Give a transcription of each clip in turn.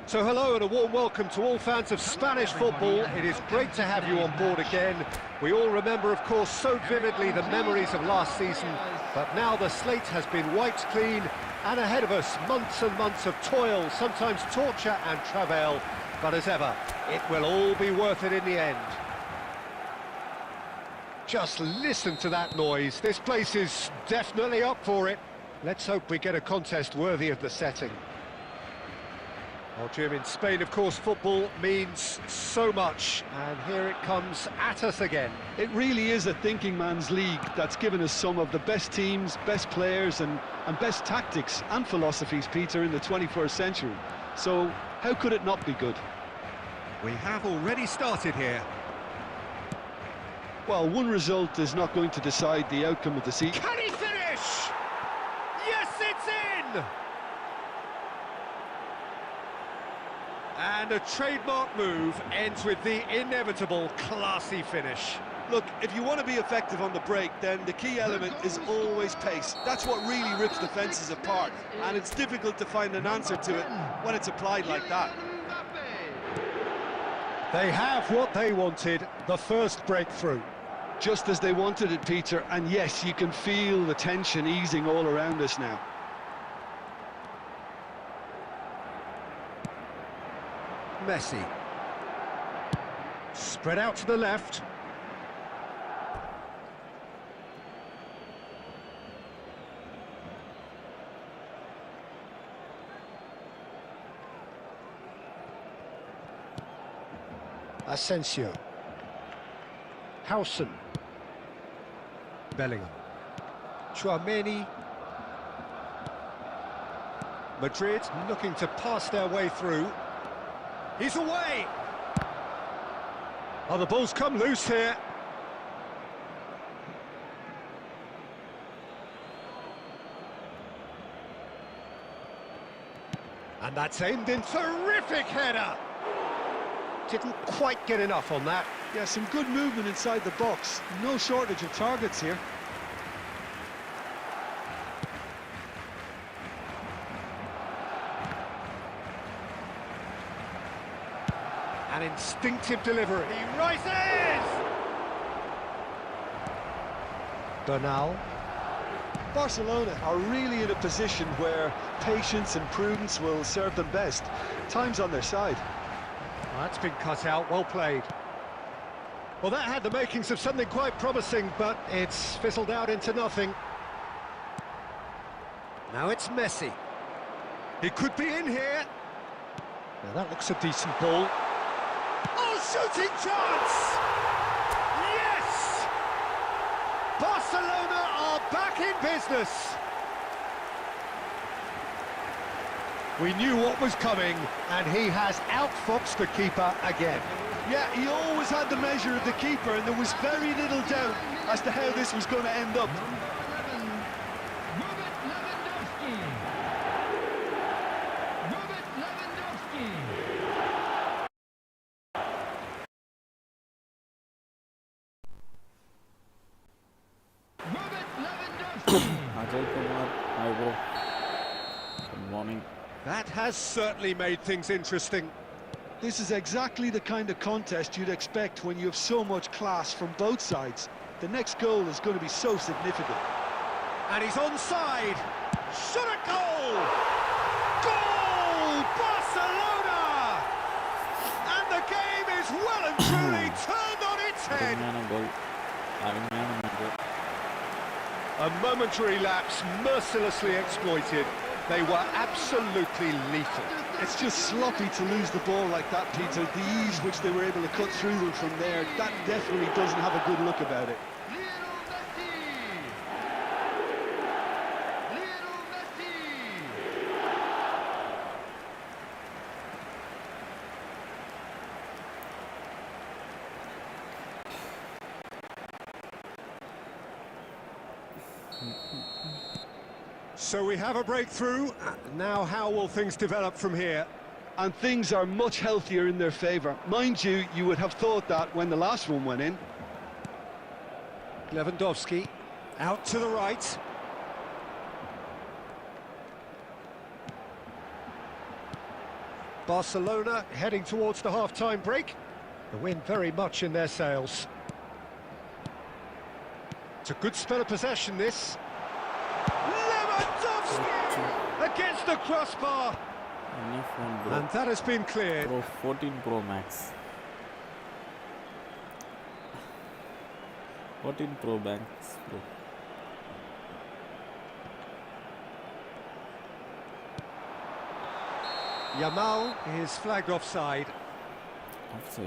So hello and a warm welcome to all fans of Spanish football. It is great to have you on board again. We all remember, of course, so vividly the memories of last season, but now the slate has been wiped clean, and ahead of us, months and months of toil, sometimes torture and travail, but as ever, it will all be worth it in the end. Just listen to that noise. This place is definitely up for it. Let's hope we get a contest worthy of the setting. Well, Jim, in Spain, of course, football means so much, and here it comes at us again. It really is a thinking man's league that's given us some of the best teams, best players and best tactics and philosophies, Peter, in the 21st century. So, how could it not be good? We have already started here. Well, one result is not going to decide the outcome of the season. Can he finish? Yes, it's in! And a trademark move ends with the inevitable classy finish. Look, if you want to be effective on the break, then the key element is always pace. That's what really rips defences apart, and it's difficult to find an answer to it when it's applied like that. They have what they wanted, the first breakthrough. Just as they wanted it, Peter, and yes, you can feel the tension easing all around us now. Messi. Spread out to the left. Asensio. Howson. Bellingham. Tchouaméni. Madrid looking to pass their way through. He's away! Oh, the ball's come loose here. And that's aimed in. Terrific header! Didn't quite get enough on that. Yeah, some good movement inside the box. No shortage of targets here. An instinctive delivery. He rises! Bernal. Barcelona are really in a position where patience and prudence will serve them best. Time's on their side. Well, that's been cut out, well played. Well, that had the makings of something quite promising, but it's fizzled out into nothing. Now it's Messi. He could be in here. Now that looks a decent ball. Oh, shooting chance! Yes! Barcelona are back in business. We knew what was coming, and he has outfoxed the keeper again. Yeah, he always had the measure of the keeper, and there was very little doubt as to how this was going to end up. Hi bro. Good morning. That has certainly made things interesting. This is exactly the kind of contest you'd expect when you have so much class from both sides. The next goal is going to be so significant. And he's onside. Shot a goal! Goal! Barcelona! And the game is well and truly turned on its head. A momentary lapse mercilessly exploited. They were absolutely lethal. It's just sloppy to lose the ball like that, Peter. The ease which they were able to cut through them from there, that definitely doesn't have a good look about it. So we have a breakthrough. Now how will things develop from here? And things are much healthier in their favour. Mind you, you would have thought that when the last one went in. Lewandowski out to the right. Barcelona heading towards the half-time break. The wind very much in their sails. It's a good spell of possession, this. Lewandowski against the crossbar. Any phone, bro. And that has been cleared. Pro 14 Pro Max. 14 Pro Max, bro. Yamal is flagged offside. Offside.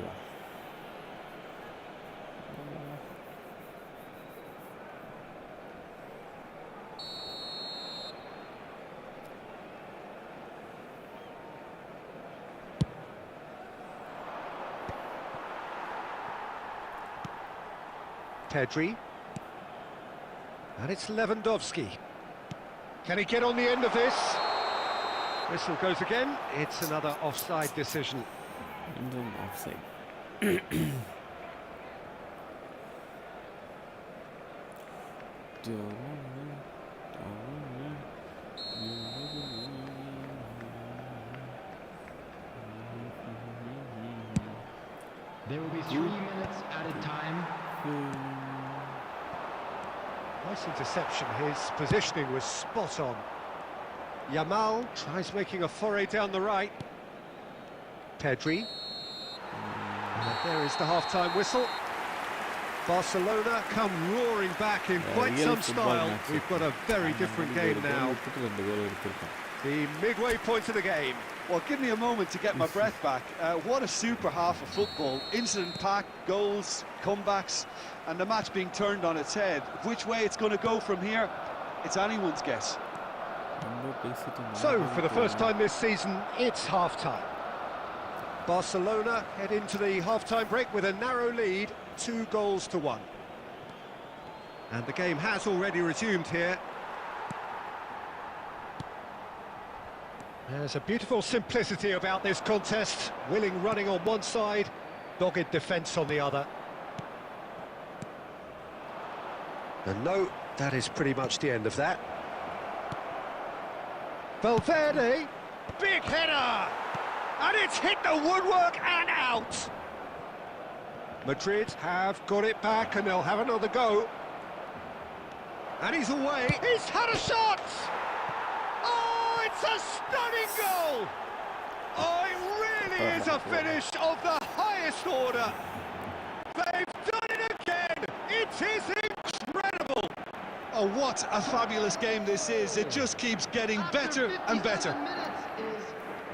Pedri. And it's Lewandowski. Can he get on the end of this? Whistle goes again. It's another offside decision. Indian offside. There will be 3 minutes added time. Nice interception. His positioning was spot on. Yamal tries making a foray down the right. Pedri. And there is the half-time whistle. Barcelona come roaring back in quite some style. We've got a very different game now. The midway point of the game. Well, give me a moment to get my breath back. What a super half of football. Incident-packed, goals, comebacks, and the match being turned on its head. Which way it's going to go from here, it's anyone's guess. So, for the first time this season, it's half-time. Barcelona head into the half-time break with a narrow lead, 2-1. And the game has already resumed here. There's a beautiful simplicity about this contest. Willing running on one side, dogged defence on the other. And no, that is pretty much the end of that. Valverde, big header! And it's hit the woodwork and out! Madrid have got it back and they'll have another go. And he's away, he's had a shot! Oh, it's a stunning goal! Oh, it really is a finish of the highest order! They've done it again! It is incredible! Oh, what a fabulous game this is. It just keeps getting better and better.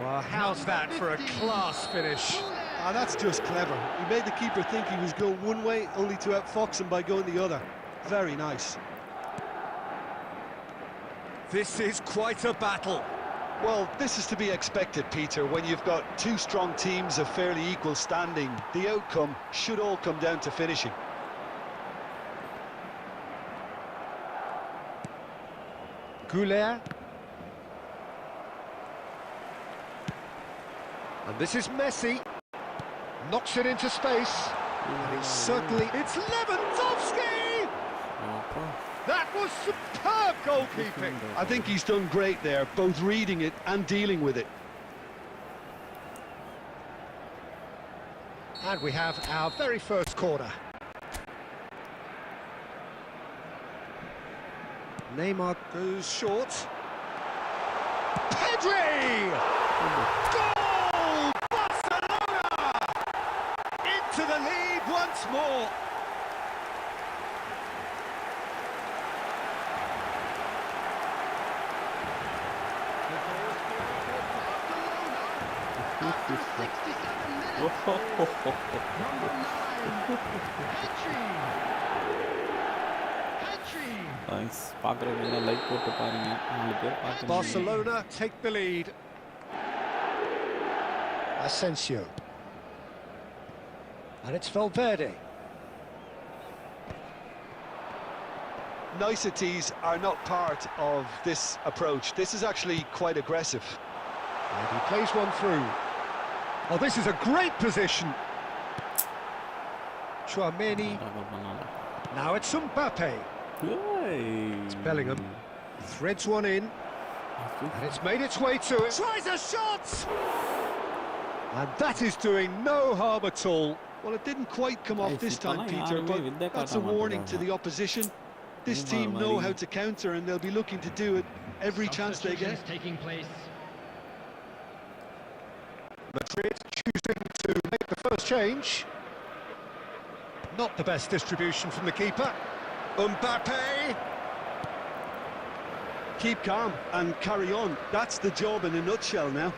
Well, how's that for a class finish? Ah, that's just clever. He made the keeper think he was going one way, only to outfox him by going the other. Very nice. This is quite a battle. Well, this is to be expected, Peter, when you've got two strong teams of fairly equal standing. The outcome should all come down to finishing. Goulet. And this is Messi. Knocks it into space. And it's certainly... It's Lewandowski! That was superb goalkeeping. I think he's done great there, both reading it and dealing with it. And we have our very first corner. Neymar goes short. Pedri! Goal! Barcelona! Into the lead once more. Nice. Barcelona take the lead. Asensio. And it's Valverde. Niceties are not part of this approach. This is actually quite aggressive. And he plays one through. Oh, this is a great position. Chouameni. Now it's Mbappe. It's Bellingham. Threads one in. And it's made its way to it. Tries a shot! And that is doing no harm at all. Well, it didn't quite come off this time, Peter, but that's a warning to the opposition. This team know how to counter, and they'll be looking to do it every chance they get. Taking place. Madrid choosing to make the first change. Not the best distribution from the keeper. Mbappe. Keep calm and carry on. That's the job in a nutshell now.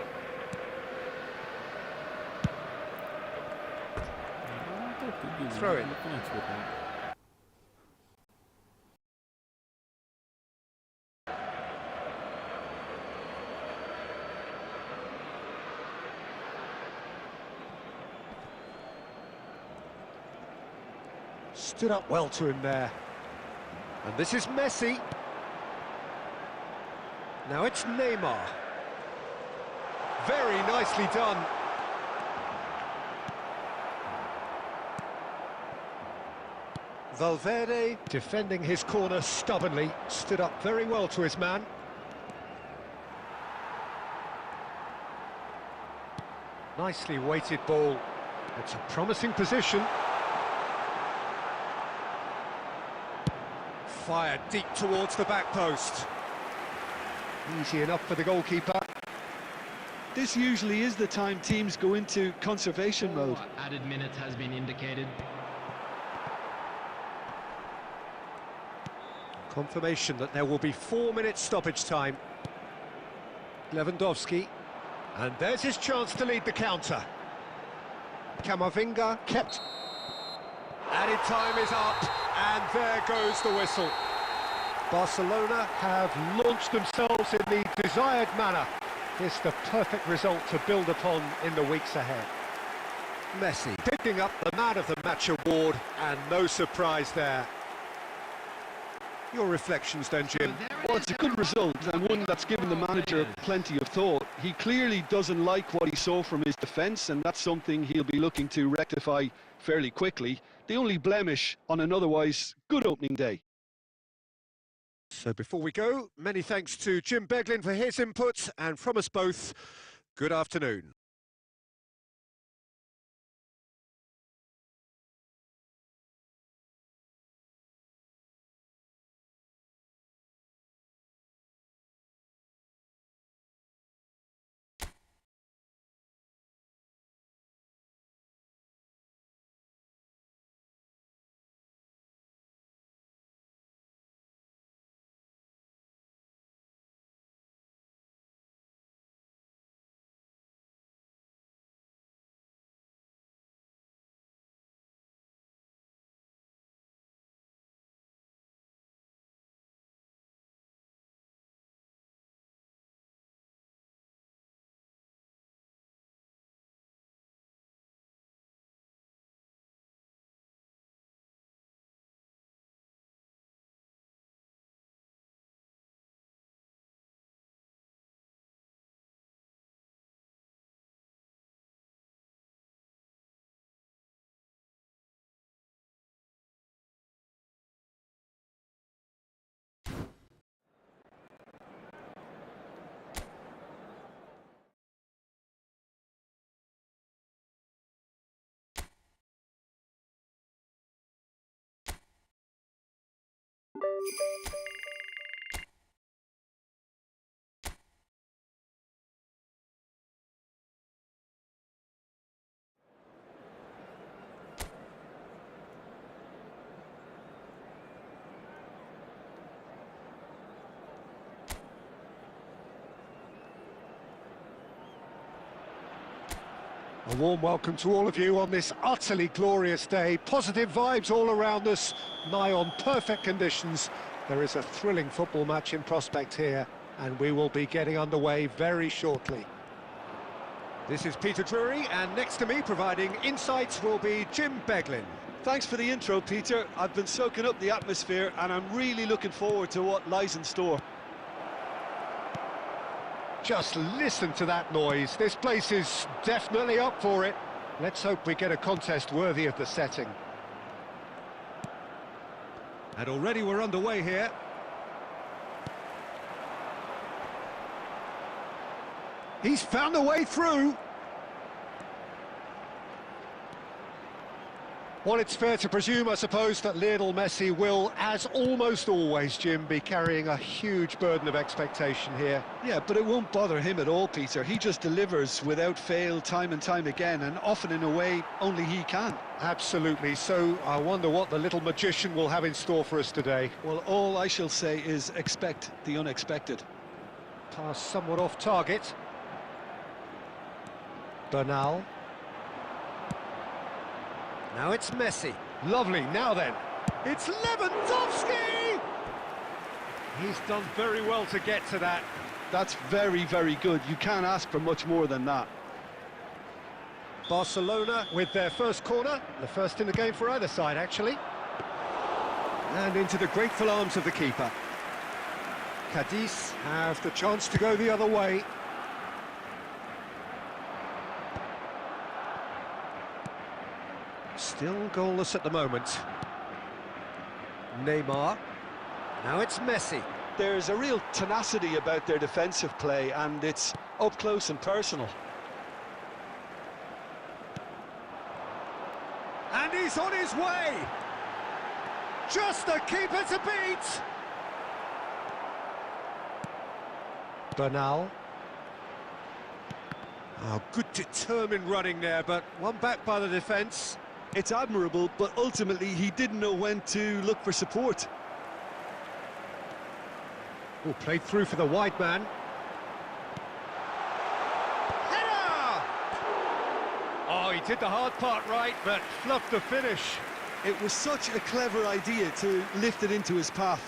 Throw in. Stood up well to him there. And this is Messi. Now it's Neymar. Very nicely done. Valverde defending his corner stubbornly, stood up very well to his man. Nicely weighted ball. It's a promising position. Fired deep towards the back post. Easy enough for the goalkeeper. This usually is the time teams go into conservation mode. Added minutes has been indicated. Confirmation that there will be 4 minutes stoppage time. Lewandowski. And there's his chance to lead the counter. Camavinga kept. Added time is up, and there goes the whistle. Barcelona have launched themselves in the desired manner. It's the perfect result to build upon in the weeks ahead. Messi picking up the Man of the Match award, and no surprise there. Your reflections then, Jim? Well, it's a good result, and one that's given the manager plenty of thought. He clearly doesn't like what he saw from his defence, and that's something he'll be looking to rectify fairly quickly. The only blemish on an otherwise good opening day. So before we go, many thanks to Jim Beglin for his input, and from us both, good afternoon. A warm welcome to all of you on this utterly glorious day. Positive vibes all around us, nigh on perfect conditions. There is a thrilling football match in prospect here, and we will be getting underway very shortly. This is Peter Drury, and next to me providing insights will be Jim Beglin. Thanks for the intro, Peter. I've been soaking up the atmosphere, and I'm really looking forward to what lies in store. Just listen to that noise. This place is definitely up for it. Let's hope we get a contest worthy of the setting. And already we're underway here. He's found a way through. Well, it's fair to presume, I suppose, that Lionel Messi will, as almost always, Jim, be carrying a huge burden of expectation here. Yeah, but it won't bother him at all, Peter. He just delivers without fail time and time again, and often in a way only he can. Absolutely. So I wonder what the little magician will have in store for us today. Well, all I shall say is expect the unexpected. Pass somewhat off target. Bernal. Now it's Messi. Lovely, now then. It's Lewandowski! He's done very well to get to that. That's very, very good. You can't ask for much more than that. Barcelona with their first corner. The first in the game for either side, actually. And into the grateful arms of the keeper. Cadiz have the chance to go the other way. Still goalless at the moment. Neymar. Now it's Messi. There's a real tenacity about their defensive play, and it's up close and personal. And he's on his way! Just the keeper to beat! Bernal. Oh, good determined running there, but one back by the defence. It's admirable, but ultimately he didn't know when to look for support. Oh, played through for the wide man. Header! Oh, he did the hard part right, but fluffed the finish. It was such a clever idea to lift it into his path.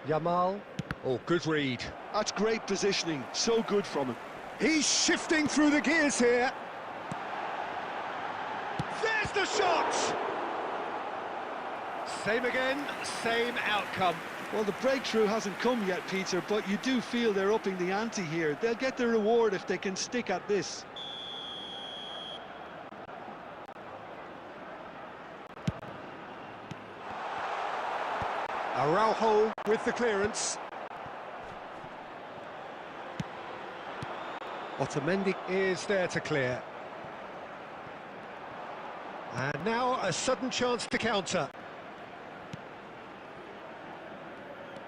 Yamal. Oh, good read. That's great positioning, so good from him. He's shifting through the gears here. There's the shot! Same again, same outcome. Well, the breakthrough hasn't come yet, Peter, but you do feel they're upping the ante here. They'll get the reward if they can stick at this. Araujo with the clearance. Otamendi is there to clear. And now a sudden chance to counter.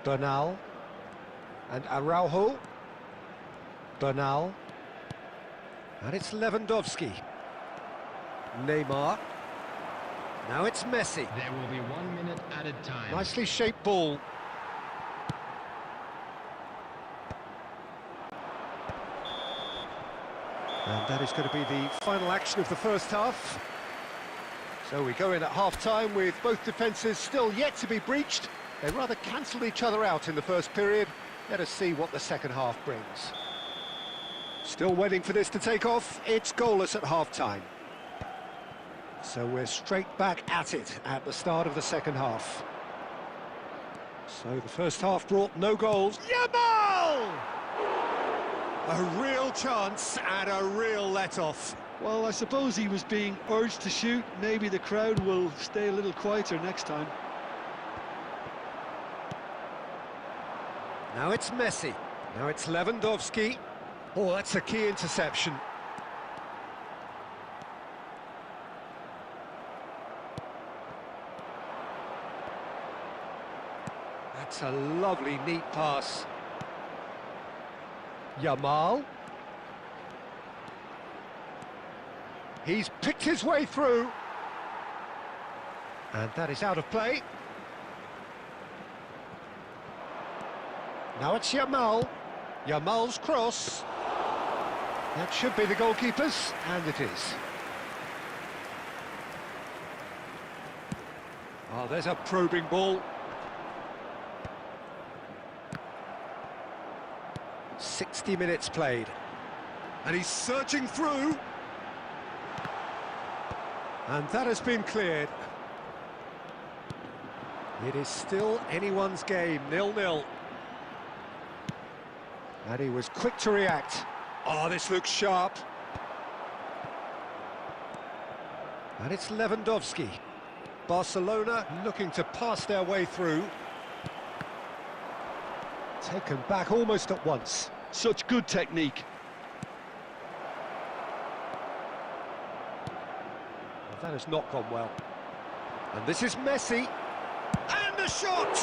Bernal. And Araujo. Bernal. And it's Lewandowski. Neymar. Now it's Messi. There will be 1 minute added time. Nicely shaped ball. And that is going to be the final action of the first half. So we go in at half-time with both defences still yet to be breached. They rather cancelled each other out in the first period. Let us see what the second half brings. Still waiting for this to take off. It's goalless at half-time. So we're straight back at it at the start of the second half. So the first half brought no goals. Yamal! A real chance and a real let-off. Well, I suppose he was being urged to shoot. Maybe the crowd will stay a little quieter next time. Now it's Messi. Now it's Lewandowski. Oh, that's a key interception. That's a lovely, neat pass. Yamal. He's picked his way through. And that is out of play. Now it's Yamal. Yamal's cross. That should be the goalkeeper's, and it is. Oh, there's a probing ball. 60 minutes played. And he's searching through. And that has been cleared. It is still anyone's game, 0-0. And he was quick to react. Oh, this looks sharp. And it's Lewandowski. Barcelona looking to pass their way through. Taken back almost at once. Such good technique. Well, that has not gone well. And this is Messi. And the shot!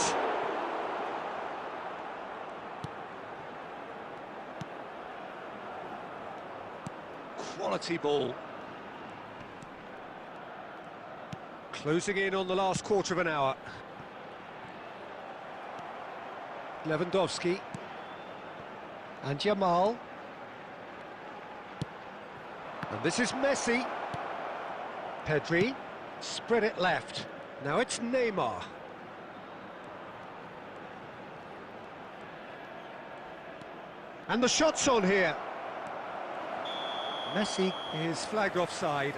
Quality ball. Closing in on the last quarter of an hour. Lewandowski. And Jamal. And this is Messi. Pedri. Spread it left. Now it's Neymar. And the shot's on here. Messi is flagged offside.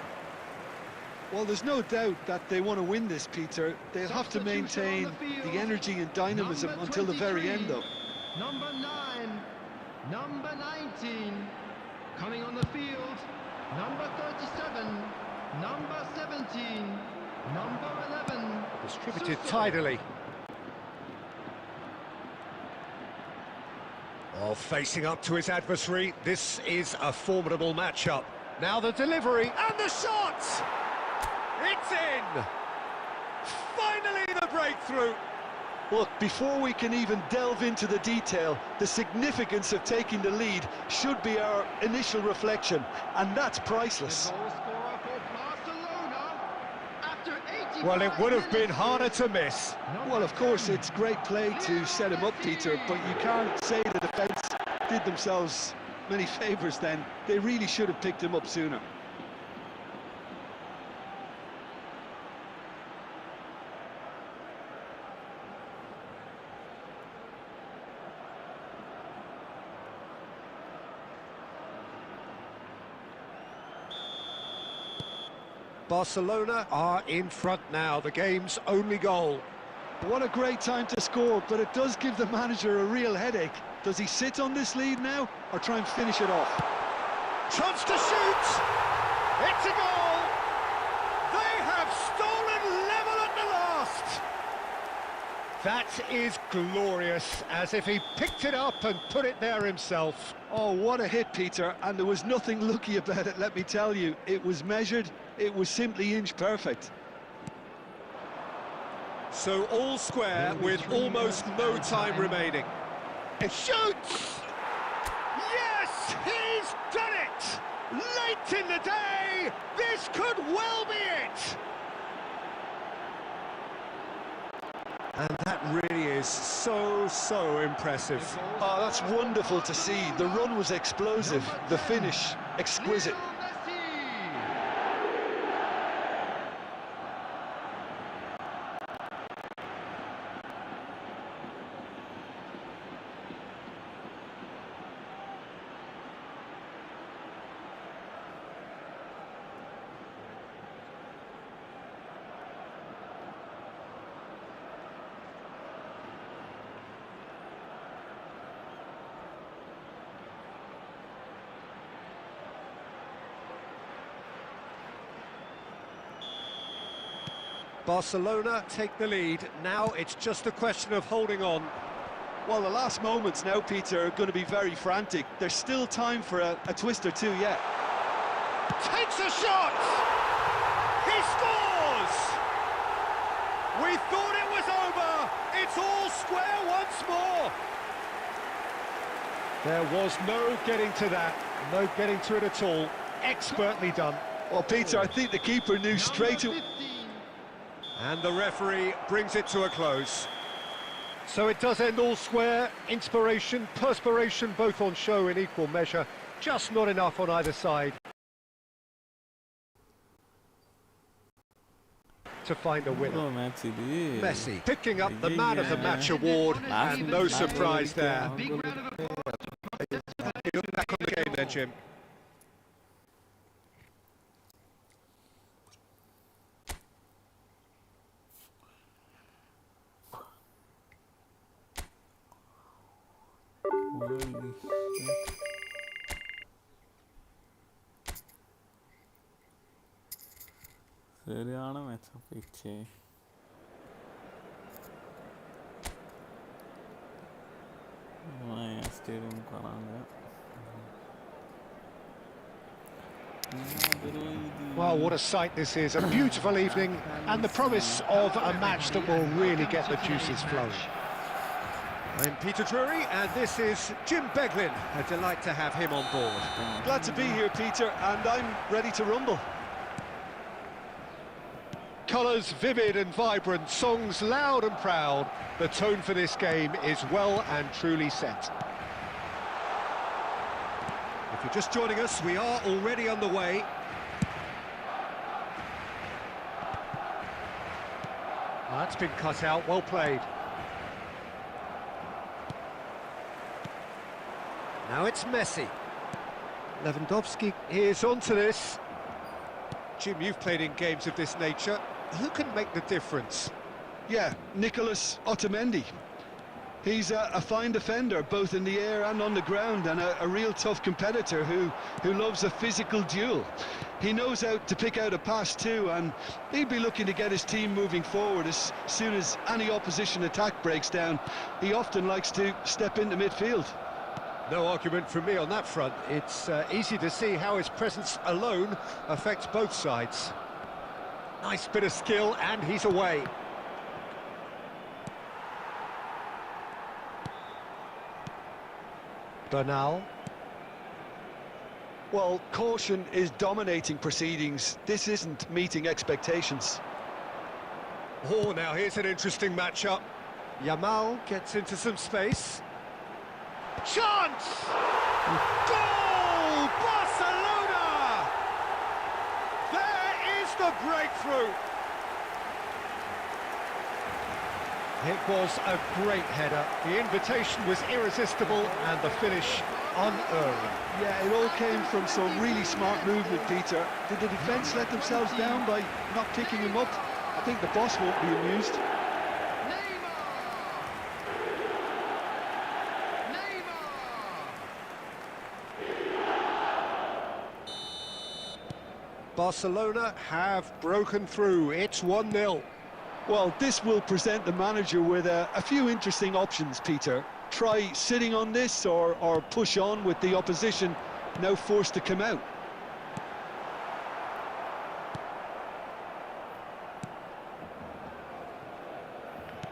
Well, there's no doubt that they want to win this, Peter. They'll have to maintain the energy and dynamism until the very end, though. Number 9, number 19, coming on the field, number 37, number 17, number 11. Distributed tidily. Oh, facing up to his adversary, this is a formidable matchup. Now the delivery, and the shot! It's in! Finally the breakthrough! Look, before we can even delve into the detail, the significance of taking the lead should be our initial reflection, and that's priceless. The goal scorer for Barcelona after 85 Well, it would have been minutes harder is to miss. Well, of course, it's great play to set him up, Peter, but you can't say the defence did themselves many favours then. They really should have picked him up sooner. Barcelona are in front now, the game's only goal. What a great time to score, but it does give the manager a real headache. Does he sit on this lead now, or try and finish it off? Chance to shoot! It's a goal! They have stolen level at the last! That is glorious, as if he picked it up and put it there himself. Oh, what a hit, Peter, and there was nothing lucky about it, let me tell you. It was measured, it was simply inch perfect. So all square with almost no time remaining. It shoots! Yes, he's done it! Late in the day, this could well be it! And that really is so impressive. Oh, that's wonderful to see. The run was explosive, the finish exquisite. Barcelona take the lead. Now it's just a question of holding on. Well, the last moments now, Peter, are going to be very frantic. There's still time for a twist or two yet. Takes a shot! He scores! We thought it was over! It's all square once more! There was no getting to that, no getting to it at all. Expertly done. Well, Peter, I think the keeper knew straight away. And the referee brings it to a close. So it does end all square. Inspiration, perspiration, both on show in equal measure. Just not enough on either side to find a winner. Messi picking up the Man of the Match award, and no surprise there. Look back on the game then, Jim. ശരിയാണ് മെച്ചം പിച്ചേ stadium करांगे. Well, what a sight this is. A beautiful evening and the promise of a match that will really get the juices flowing. I'm Peter Drury and this is Jim Beglin. A delight to have him on board. Glad to be here, Peter, and I'm ready to rumble. Colours vivid and vibrant, songs loud and proud. The tone for this game is well and truly set. If you're just joining us, we are already underway. That's been cut out, well played. Now it's Messi. Lewandowski is onto this. Jim, you've played in games of this nature. Who can make the difference? Yeah, Nicholas Otamendi. He's a fine defender, both in the air and on the ground, and a real tough competitor who loves a physical duel. He knows how to pick out a pass too, and he'd be looking to get his team moving forward as soon as any opposition attack breaks down. He often likes to step into midfield. No argument from me on that front. It's easy to see how his presence alone affects both sides. Nice bit of skill, and he's away. Bernal. Well, caution is dominating proceedings. This isn't meeting expectations. Oh, now here's an interesting matchup. Yamal gets into some space. Chance! Goal! Barcelona! There is the breakthrough! It was a great header. The invitation was irresistible and the finish unerring. Yeah, it all came from some really smart movement, Peter. Did the defence let themselves down by not picking him up? I think the boss won't be amused. Barcelona have broken through. It's 1-0. Well, this will present the manager with a few interesting options, Peter. Try sitting on this or push on with the opposition now forced to come out.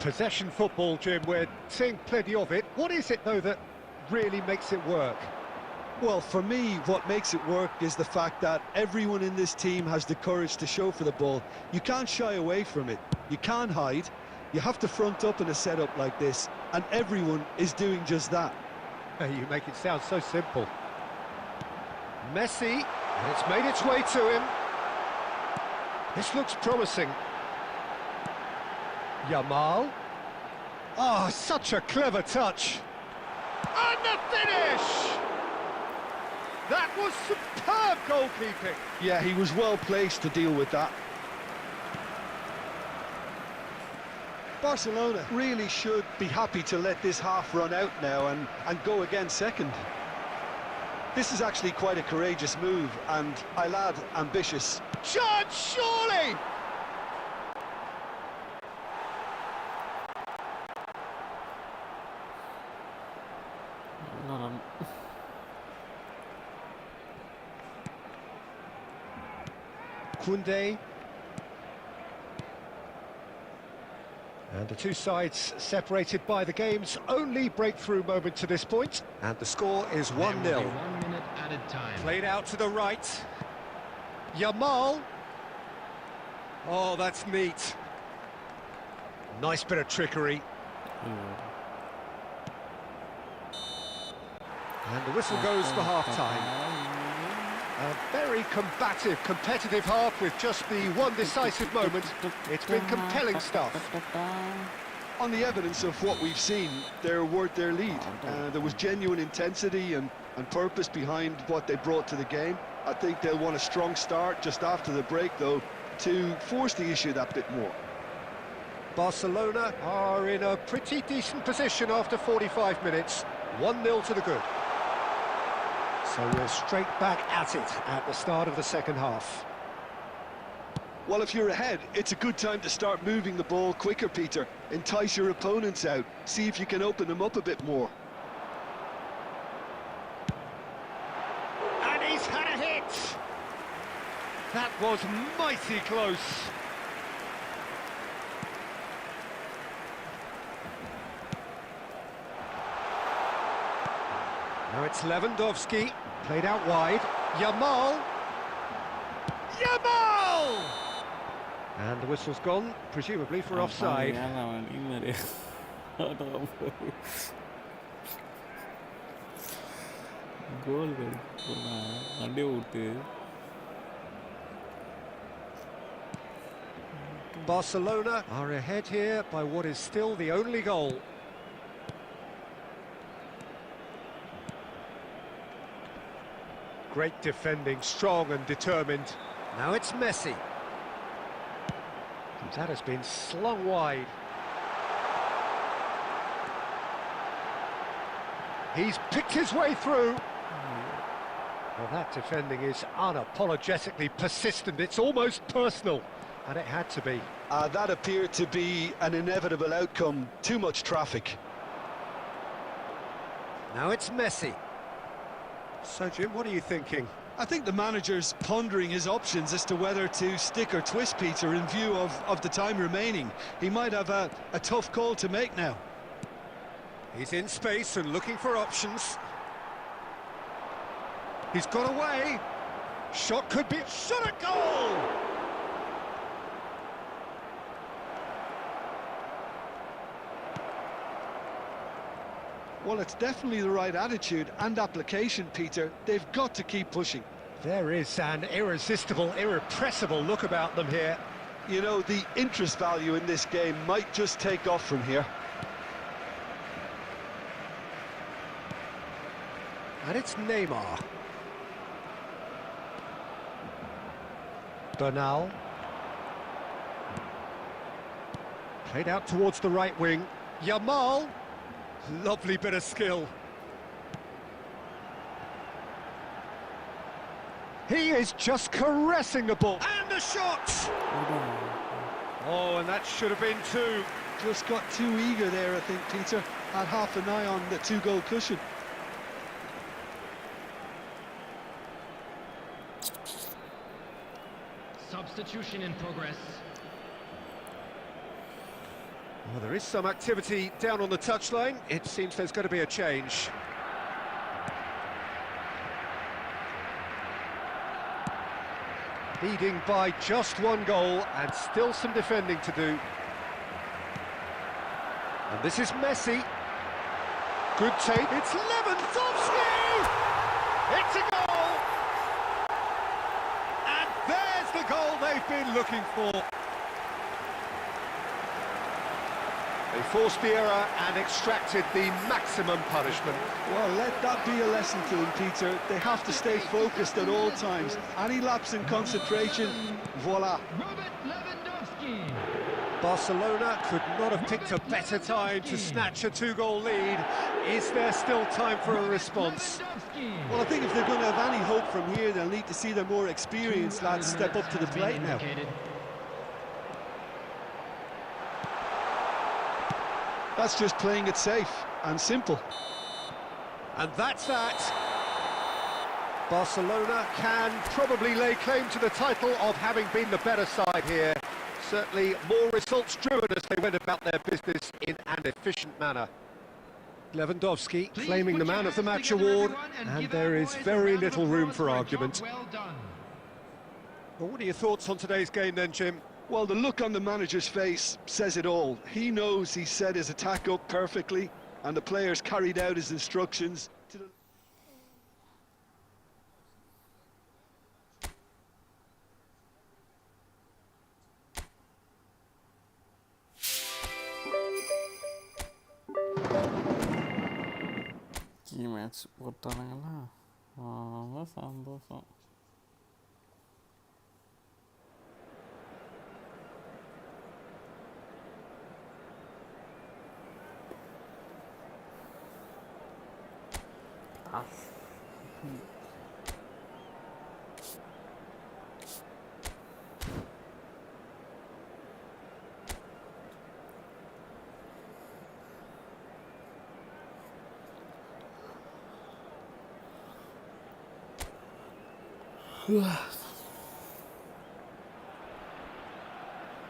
Possession football, Jim, we're seeing plenty of it. What is it, though, that really makes it work? Well, for me, what makes it work is the fact that everyone in this team has the courage to show for the ball. You can't shy away from it. You can't hide. You have to front up in a setup like this, and everyone is doing just that. You make it sound so simple. Messi, and it's made its way to him. This looks promising. Yamal. Oh, such a clever touch. And the finish! That was superb goalkeeping. Yeah, he was well placed to deal with that. Barcelona really should be happy to let this half run out now and go again second. This is actually quite a courageous move, and I'll add, ambitious. Chance, surely! Koundé. And the two sides separated by the game's only breakthrough moment to this point. And the score is 1-0. 1 minute added time. Played out to the right. Yamal. Oh, that's neat. Nice bit of trickery. And the whistle goes for half-time. A very combative, competitive half with just the one decisive moment. It's been compelling stuff. On the evidence of what we've seen, they're worth their lead. There was genuine intensity and purpose behind what they brought to the game. I think they'll want a strong start just after the break, though, to force the issue that bit more. Barcelona are in a pretty decent position after 45 minutes. 1-0 to the good. So we're straight back at it at the start of the second half. Well, if you're ahead, it's a good time to start moving the ball quicker, Peter. Entice your opponents out. See if you can open them up a bit more. was mighty close. Now it's Lewandowski, played out wide. Yamal! Yamal! And the whistle's gone, presumably for offside. Goal. Barcelona are ahead here by what is still the only goal. Great defending, strong and determined. Now it's Messi. That has been slung wide. He's picked his way through. Well, that defending is unapologetically persistent. It's almost personal, and it had to be. That appeared to be an inevitable outcome. Too much traffic. Now it's Messi. So, Jim, what are you thinking? I think the manager's pondering his options as to whether to stick or twist Peter in view of the time remaining. He might have a tough call to make now. He's in space and looking for options. He's got away. Shot could be... Shot at goal! Well, it's definitely the right attitude and application, Peter. They've got to keep pushing. There is an irresistible, irrepressible look about them here. You know, the interest value in this game might just take off from here. And it's Neymar. Bernal. Played out towards the right wing. Yamal. Lovely bit of skill. He is just caressing the ball. And the shot! Oh, and that should have been two. Just got too eager there, I think, Peter. Had half an eye on the two-goal cushion. Substitution in progress. Well, there is some activity down on the touchline. It seems there's going to be a change. Leading by just one goal and still some defending to do. And this is Messi. Good take. It's Lewandowski! It's a goal! And there's the goal they've been looking for. They forced the error and extracted the maximum punishment. Well, let that be a lesson to them, Peter. They have to stay focused at all times. Any lapse in concentration, voila. Robert Lewandowski. Barcelona could not have picked a better time to snatch a two-goal lead. Is there still time for a response? Well, I think if they're going to have any hope from here, they'll need to see their more experienced lads step up to the plate now. That's just playing it safe and simple. And that's that. Barcelona can probably lay claim to the title of having been the better side here. Certainly more results-driven as they went about their business in an efficient manner. Lewandowski claiming the Man of the Match award, and there is very little room for argument. Well, what are your thoughts on today's game then, Jim? Well, the look on the manager's face says it all. He knows he set his attack up perfectly, and the players carried out his instructions to the... ഈ match പൊട്ടാണെങ്കിലാ സന്തോഷം.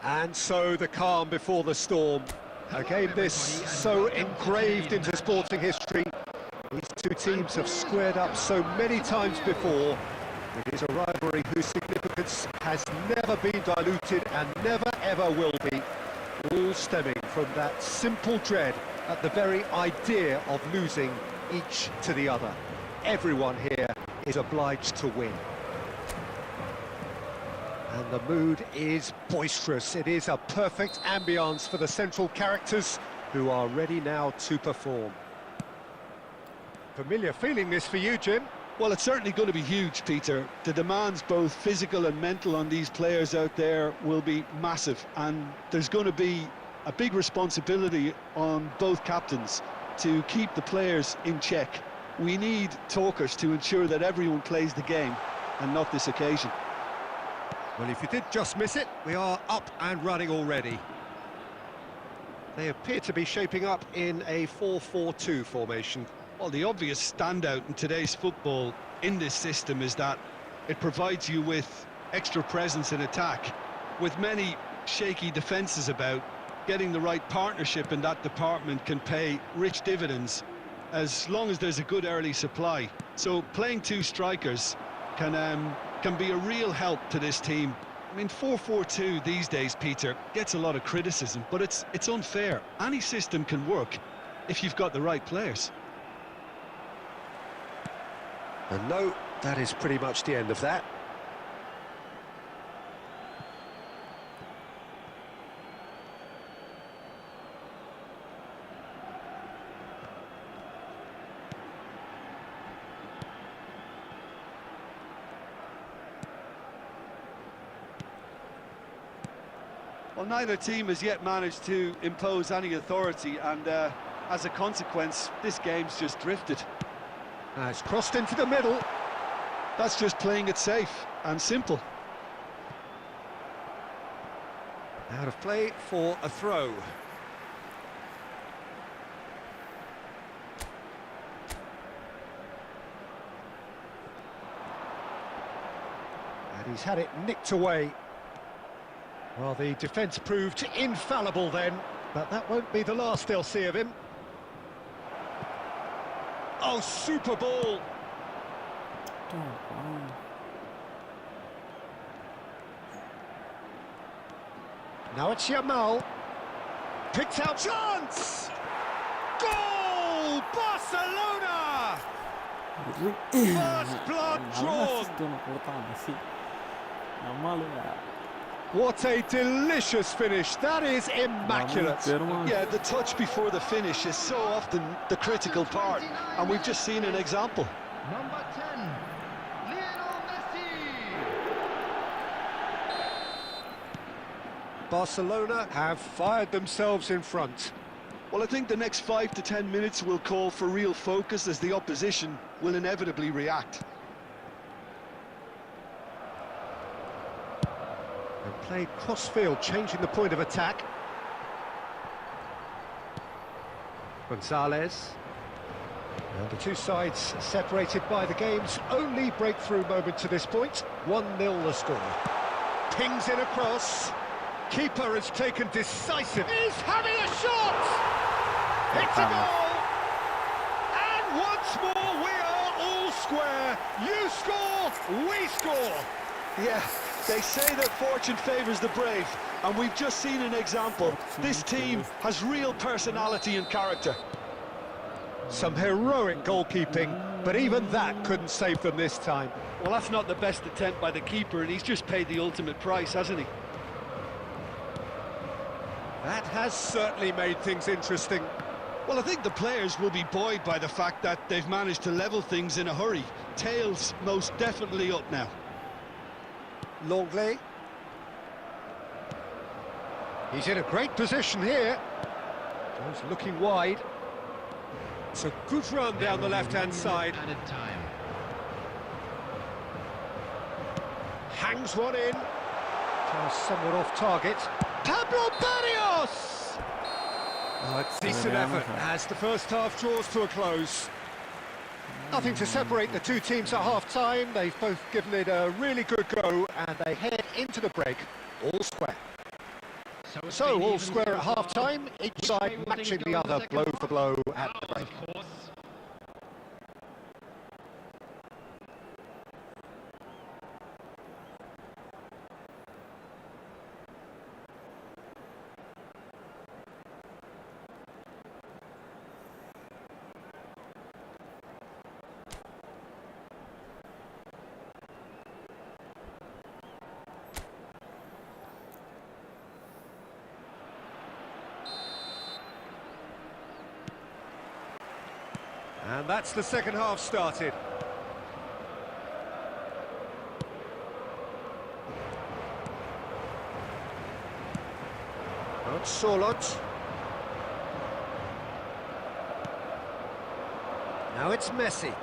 And so the calm before the storm. A game this so engraved into sporting history. These two teams have squared up so many times before. It is a rivalry whose significance has never been diluted and never ever will be. All stemming from that simple dread at the very idea of losing each to the other. Everyone here is obliged to win. And the mood is boisterous. It is a perfect ambience for the central characters who are ready now to perform. Familiar feeling this for you, Jim? Well, it's certainly going to be huge, Peter. The demands, both physical and mental, on these players out there will be massive, and there's going to be a big responsibility on both captains to keep the players in check. We need talkers to ensure that everyone plays the game, and not this occasion. Well, if you did just miss it, we are up and running already. They appear to be shaping up in a 4-4-2 formation. Well, the obvious standout in today's football in this system is that it provides you with extra presence in attack. With many shaky defences about, getting the right partnership in that department can pay rich dividends as long as there's a good early supply. So playing two strikers can be a real help to this team. I mean, 4-4-2 these days, Peter, gets a lot of criticism, but it's unfair. Any system can work if you've got the right players. And no, that is pretty much the end of that. Well, neither team has yet managed to impose any authority, and as a consequence, this game's just drifted. It's crossed into the middle. That's just playing it safe and simple. Out of play for a throw. And he's had it nicked away. Well, the defence proved infallible then, but that won't be the last they'll see of him. Oh, super ball! Now it's Yamal. Picked out chance! Goal! Barcelona! First blood drawn! What a delicious finish. That is immaculate. Yeah, the touch before the finish is so often the critical part, and we've just seen an example. Number 10, Lionel Messi. Barcelona have fired themselves in front. Well, I think the next 5 to 10 minutes will call for real focus, as the opposition will inevitably react. And played cross-field, changing the point of attack. Gonzalez. And the two sides separated by the game's only breakthrough moment to this point. 1-0 the score. Pings in across. Keeper has taken decisive. He's having a shot! It's a goal! And once more we are all square. You score, we score. Yeah, they say that fortune favours the brave, and we've just seen an example. This team has real personality and character. Some heroic goalkeeping, but even that couldn't save them this time. Well, that's not the best attempt by the keeper, and he's just paid the ultimate price, hasn't he? That has certainly made things interesting. Well, I think the players will be buoyed by the fact that they've managed to level things in a hurry. Tails most definitely up now. Longley. He's in a great position here. Goes looking wide. It's a good run down the left-hand side. Added time. Hangs one in. Goes somewhat off target. Pablo Barrios! Oh, a decent effort as the first half draws to a close. Nothing to separate the two teams at half-time. They've both given it a really good go, and they head into the break all square. So, all square at half-time, each side matching the other blow for blow at the break. And that's the second half started. Not Solot. Now it's Messi.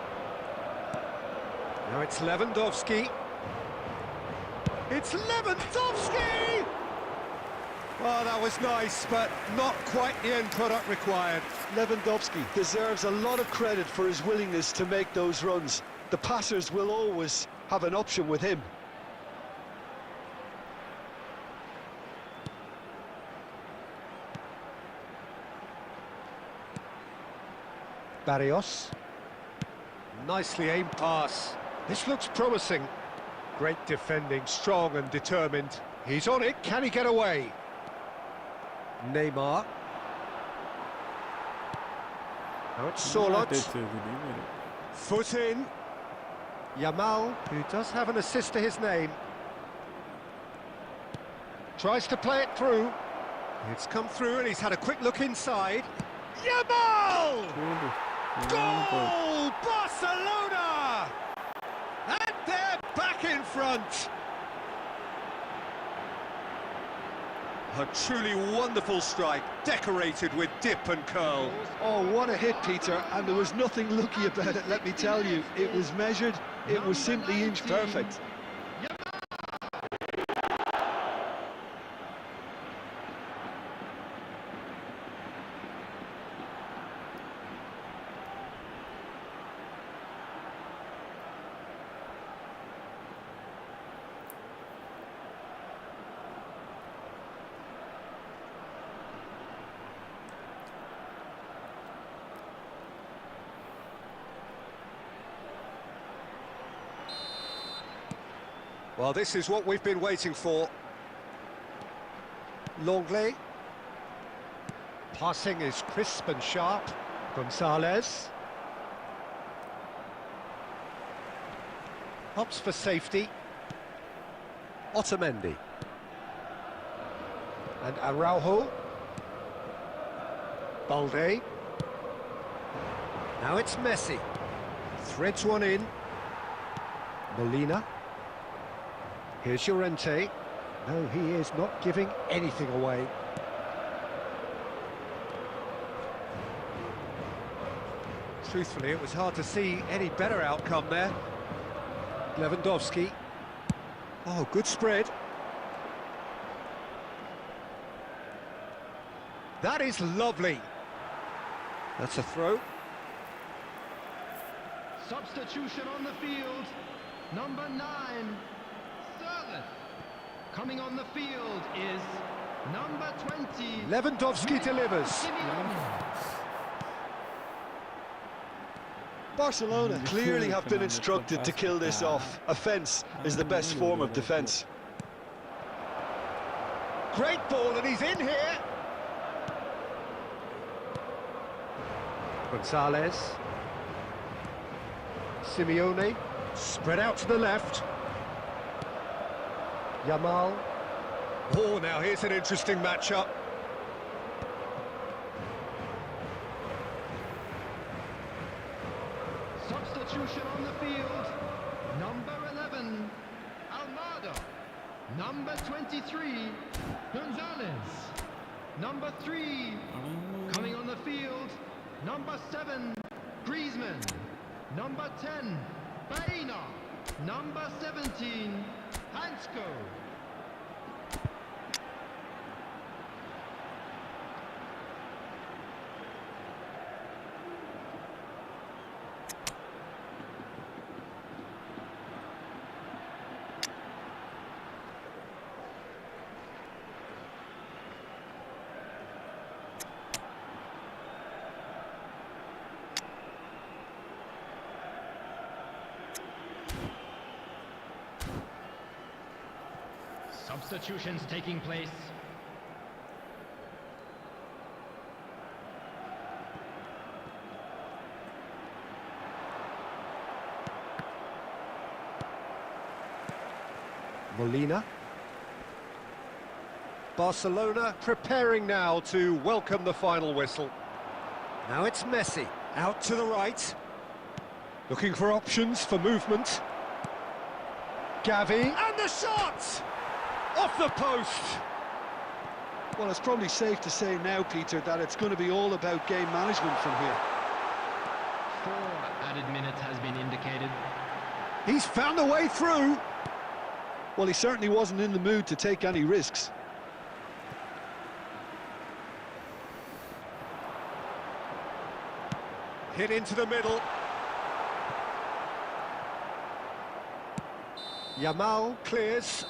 Now it's Lewandowski. It's Lewandowski! Well, that was nice, but not quite the end product required. Lewandowski deserves a lot of credit for his willingness to make those runs. The passers will always have an option with him. Barrios. Nicely aimed pass. This looks promising. Great defending, strong and determined. He's on it, can he get away? Neymar. Now it's Solot. Foot in. Yamal, who does have an assist to his name. Tries to play it through. It's come through and he's had a quick look inside. Yamal! Goal! Barcelona! And they're back in front. A truly wonderful strike, decorated with dip and curl. Oh, what a hit, Peter, and there was nothing lucky about it, let me tell you. It was measured, it was simply inch perfect. Well, this is what we've been waiting for. Longley. Passing is crisp and sharp. Gonzalez. Opts for safety. Otamendi. And Araujo. Balde. Now it's Messi. Threads one in. Molina. Here's Llorente. No, he is not giving anything away. Truthfully, it was hard to see any better outcome there. Lewandowski. Oh, good spread. That is lovely. That's a throw. Substitution on the field. Number 9. Coming on the field is number 20. Lewandowski delivers. Barcelona clearly have been instructed to kill this off. Offence is the best form of defence. Great ball, and he's in here. Gonzalez. Simeone. Spread out to the left. Yamal. Oh, now here's an interesting matchup. Substitution on the field. Number 11, Almada. Number 23, Gonzalez. Number 3, coming on the field. Number 7, Griezmann. Number 10, Baena. Number 17, Hansko. substitutions taking place. Molina. Barcelona preparing now to welcome the final whistle. Now it's Messi, out to the right. Looking for options for movement. Gavi, and the shot! Off the post! Well, it's probably safe to say now, Peter, that it's going to be all about game management from here. 4 added minutes has been indicated. He's found a way through. Well, he certainly wasn't in the mood to take any risks. Hit into the middle. Yamal clears.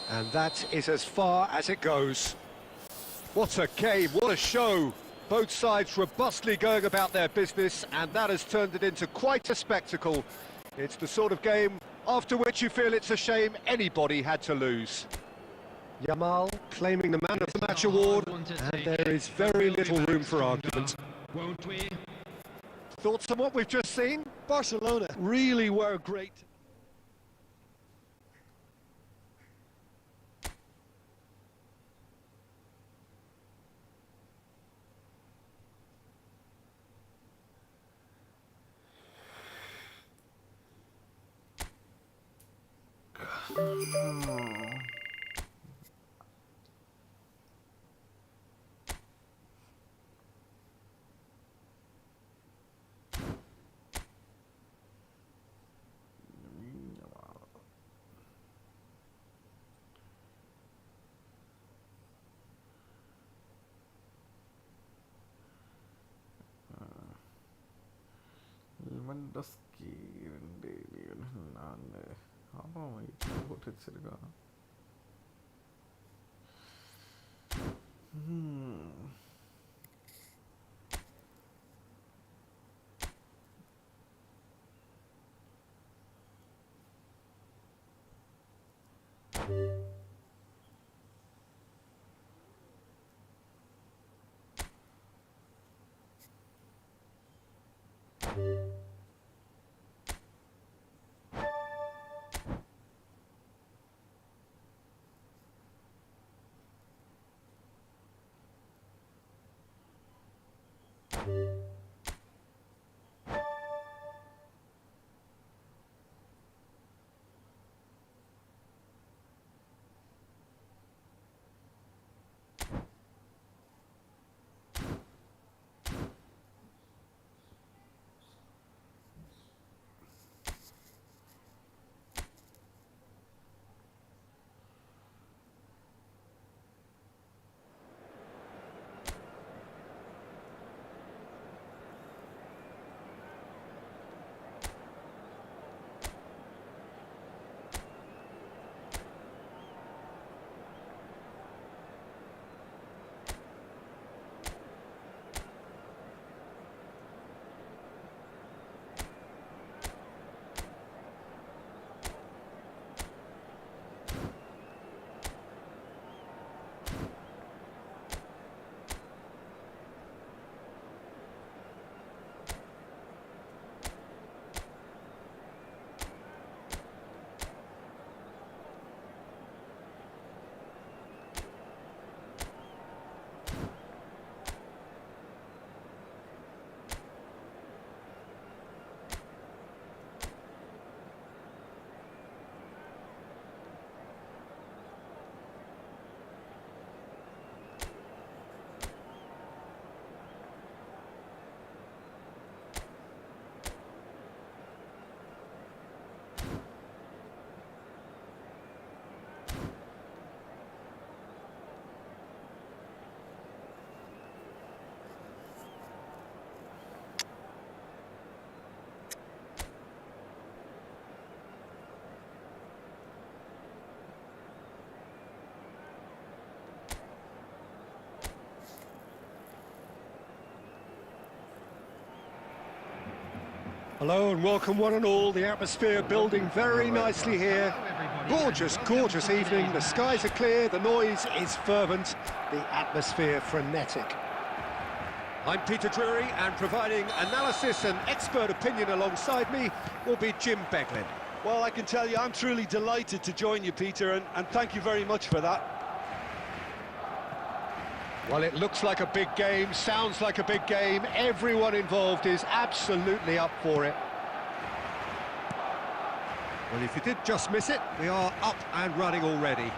And that is as far as it goes. What a game, what a show. Both sides robustly going about their business, and that has turned it into quite a spectacle. It's the sort of game after which you feel it's a shame anybody had to lose. Yamal claiming the Man of the Match award, and there is very little room for argument. Won't we? Thoughts on what we've just seen? Barcelona really were great. Hello and welcome one and all. The atmosphere building very nicely here. Gorgeous, gorgeous evening. The skies are clear, the noise is fervent, the atmosphere frenetic. I'm Peter Drury, and providing analysis and expert opinion alongside me will be Jim Beglin. Well, I can tell you, I'm truly delighted to join you, Peter, and thank you very much for that. Well, it looks like a big game, sounds like a big game. Everyone involved is absolutely up for it. Well, if you did just miss it, we are up and running already.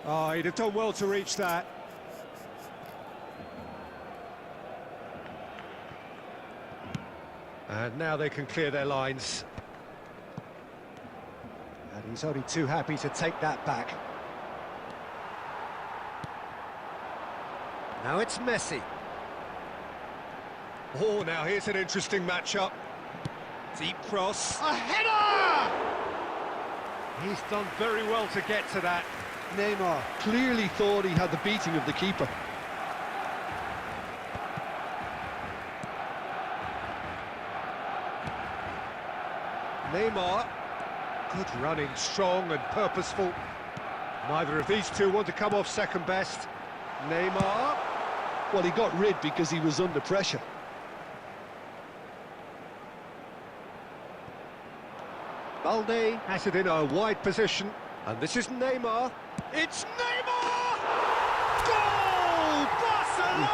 Oh, he'd have done well to reach that. And now they can clear their lines. And he's only too happy to take that back. Now it's Messi. Oh, now here's an interesting matchup. Deep cross. A header! He's done very well to get to that. Neymar clearly thought he had the beating of the keeper. Neymar. Good running, strong and purposeful. Neither of these two want to come off second best. Neymar. Well, he got rid because he was under pressure. Balde has it in a wide position, and this is Neymar. It's Neymar! Goal! Barcelona!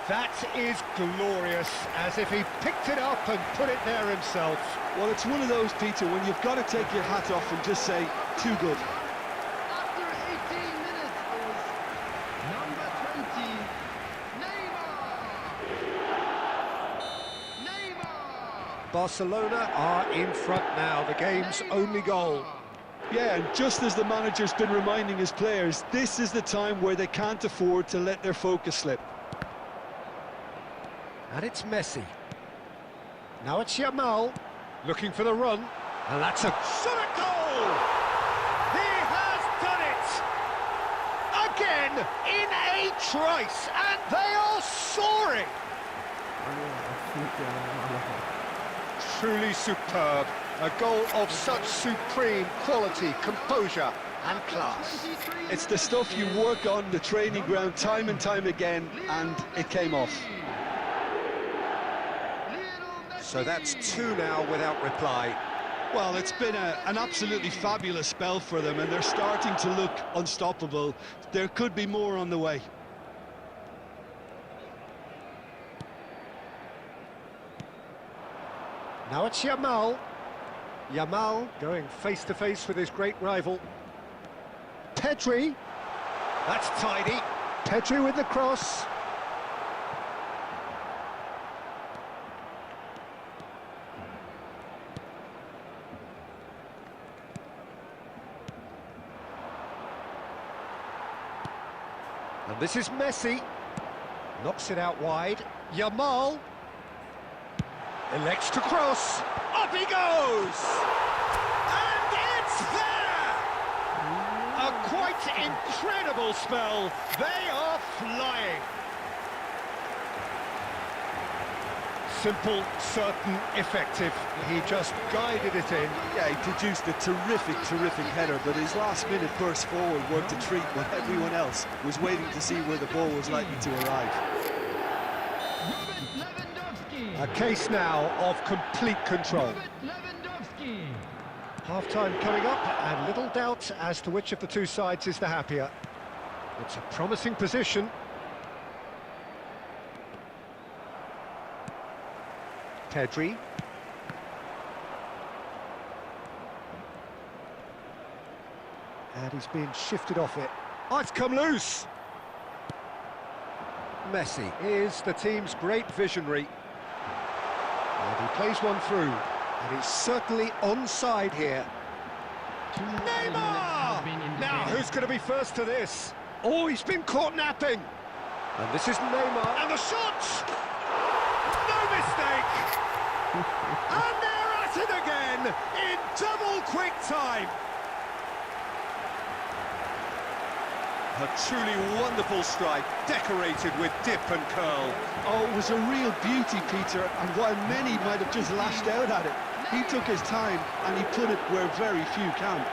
That is glorious, as if he picked it up and put it there himself. Well, it's one of those, Peter, when you've got to take your hat off and just say, too good. After 18 minutes is number 20, Neymar. Neymar. Barcelona are in front now, the game's only goal. Yeah, and just as the manager's been reminding his players, this is the time where they can't afford to let their focus slip. And it's Messi. Now it's Yamal, looking for the run, and that's a shot at goal! He has done it! Again, in a trice, and they are soaring! Truly superb. A goal of such supreme quality, composure and class. It's the stuff you work on the training ground time and time again, and it came off. So that's two now without reply. Well, it's been an absolutely fabulous spell for them, and they're starting to look unstoppable. There could be more on the way. Now it's Yamal. Yamal going face-to-face with his great rival. Pedri. That's tidy. Pedri with the cross. And this is Messi. Knocks it out wide. Yamal. Elects to cross. Up he goes! And it's there! A quite incredible spell. They are flying. Simple, certain, effective. He just guided it in. Yeah, he produced a terrific header, but his last-minute burst forward worked a treat when everyone else was waiting to see where the ball was likely to arrive. A case now of complete control. Half-time coming up, and little doubt as to which of the two sides is the happier. It's a promising position. Pedri. And he's being shifted off it. Oh, it's come loose! Messi is the team's great visionary. And he plays one through, and he's certainly onside here. Neymar! Now, who's going to be first to this? Oh, he's been caught napping. And this is Neymar, and the shot! No mistake! And they're at it again, in double quick time. A truly wonderful strike, decorated with dip and curl. Oh, it was a real beauty, Peter, and while many might have just lashed out at it, he took his time and he put it where very few can.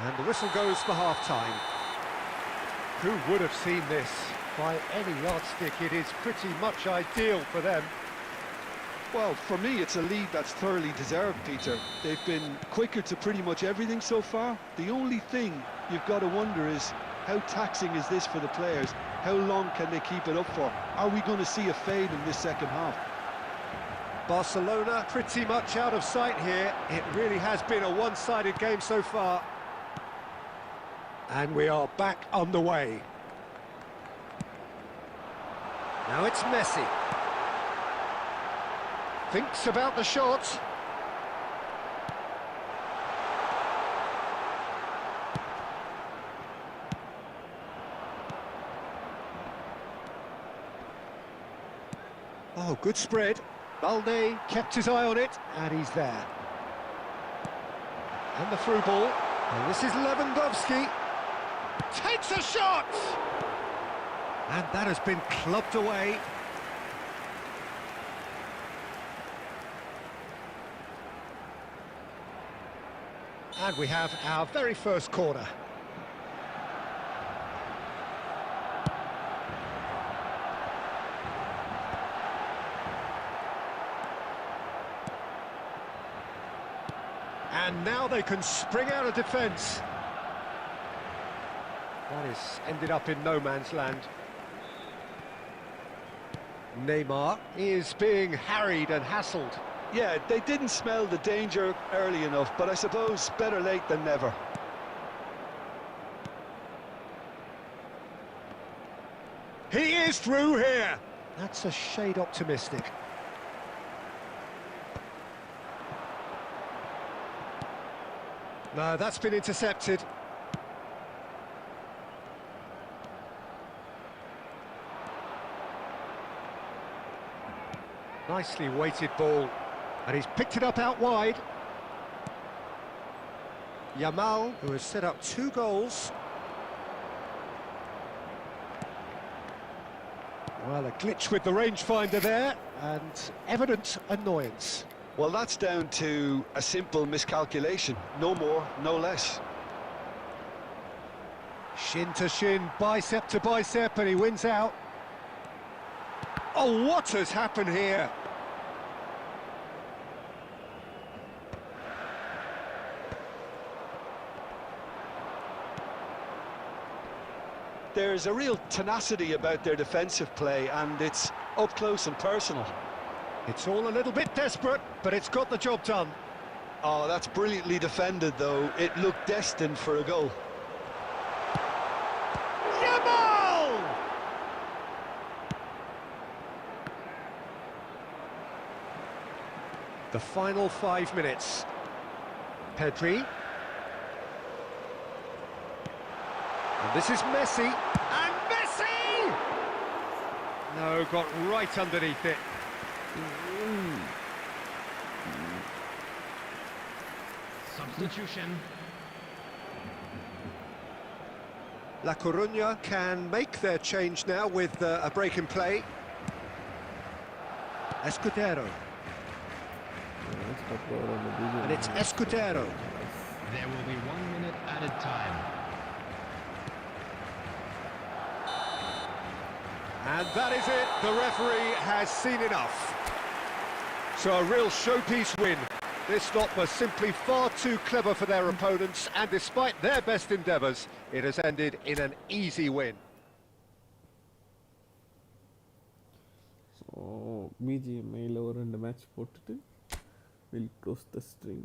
And the whistle goes for half-time. Who would have seen this? By any yardstick, it is pretty much ideal for them. Well, for me, it's a lead that's thoroughly deserved, Peter. They've been quicker to pretty much everything so far. The only thing you've got to wonder is, how taxing is this for the players? How long can they keep it up for? Are we going to see a fade in this second half? Barcelona pretty much out of sight here. It really has been a one-sided game so far. And we are back underway. Now it's Messi. Thinks about the shot. Oh, good spread. Balde kept his eye on it, and he's there. And the through ball. And this is Lewandowski. Takes a shot! And that has been clubbed away. And we have our very first corner. And now they can spring out of defence. That is ended up in no man's land. Neymar is being harried and hassled. Yeah, they didn't smell the danger early enough, but I suppose better late than never. He is through here. That's a shade optimistic. No, that's been intercepted. Nicely weighted ball. And he's picked it up out wide. Yamal, who has set up 2 goals. Well, a glitch with the rangefinder there, and evident annoyance. Well, that's down to a simple miscalculation. No more, no less. Shin to shin, bicep to bicep, and he wins out. Oh, what has happened here? There's a real tenacity about their defensive play, and it's up close and personal. It's all a little bit desperate, but it's got the job done. Oh, that's brilliantly defended, though. It looked destined for a goal. Yamal! The final 5 minutes. Pedri. And this is Messi. And Messi! No, got right underneath it. Substitution. La Coruña can make their change now with a break in play. Escudero. And it's Escudero. There will be 1 minute added time. And that is it. The referee has seen enough. So a real showpiece win. This lot was simply far too clever for their opponents, and despite their best endeavours, it has ended in an easy win. So BGMI ல ஒரு 2 match போட்டுட்டு we'll close the stream.